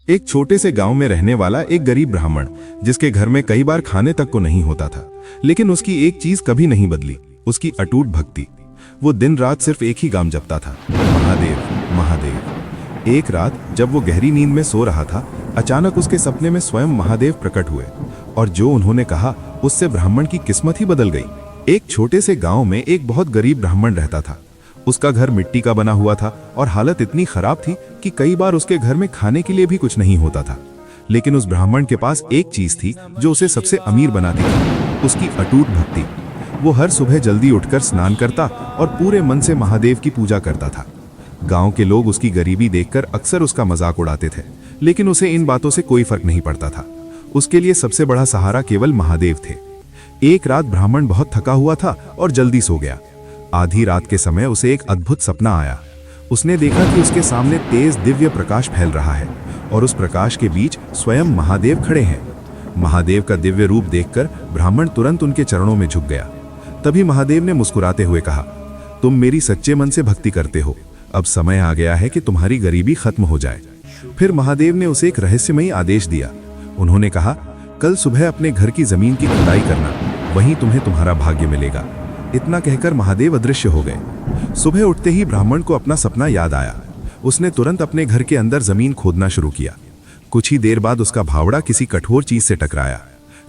एक छोटे से गांव में रहने वाला एक गरीब ब्राह्मण, जिसके घर में कई बार खाने तक को नहीं होता था, लेकिन उसकी एक चीज कभी नहीं बदली, उसकी अटूट भक्ति। वो दिन रात सिर्फ एक ही गाम जपता था, महादेव महादेव। एक रात जब वो गहरी नींद में सो रहा था, अचानक उसके सपने में स्वयं महादेव प्रकट हुए और जो उन्होंने कहा उससे ब्राह्मण की किस्मत ही बदल गई। एक छोटे से गांव में एक बहुत गरीब ब्राह्मण रहता था। उसका घर मिट्टी का बना हुआ था और हालत इतनी खराब थी कि कई बार उसके घर में खाने के लिए भी कुछ नहीं होता था। लेकिन उस ब्राह्मण के पास एक चीज थी जो उसे सबसे अमीर बनाती थी, उसकी अटूट भक्ति। वो हर सुबह जल्दी उठकर स्नान करता और पूरे मन से महादेव की पूजा करता था। गांव के लोग उसकी गरीबी देखकर अक्सर उसका मजाक उड़ाते थे, लेकिन उसे इन बातों से कोई फर्क नहीं पड़ता था। उसके लिए सबसे बड़ा सहारा केवल महादेव थे। एक रात ब्राह्मण बहुत थका हुआ था और जल्दी सो गया। आधी रात के समय उसे एक अद्भुत सपना आया। उसने देखा कि उसके सामने तेज दिव्य प्रकाश फैल रहा है और उस प्रकाश के बीच स्वयं महादेव खड़े हैं। महादेव का दिव्य रूप देखकर ब्राह्मण तुरंत उनके चरणों में झुक गया। तभी महादेव ने मुस्कुराते हुए कहा, तुम मेरी सच्चे मन से भक्ति करते हो, अब समय आ गया है कि तुम्हारी गरीबी खत्म हो जाए। फिर महादेव ने उसे एक रहस्यमयी आदेश दिया। उन्होंने कहा, कल सुबह अपने घर की जमीन की खुदाई करना, वहीं तुम्हें तुम्हारा भाग्य मिलेगा। इतना कहकर महादेव अदृश्य हो गए। सुबह उठते ही ब्राह्मण को अपना सपना याद आया। उसने तुरंत अपने घर के अंदर जमीन खोदना शुरू किया। कुछ ही देर बाद उसका भावड़ा किसी कठोर चीज से टकराया।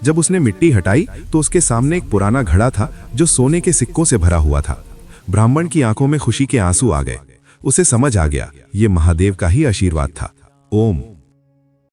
जब उसने मिट्टी हटाई तो उसके सामने एक पुराना घड़ा था जो सोने के सिक्कों से भरा हुआ था। ब्राह्मण की आंखों में खुशी के आंसू आ गए। उसे समझ आ गया, ये महादेव का ही आशीर्वाद था। ओम।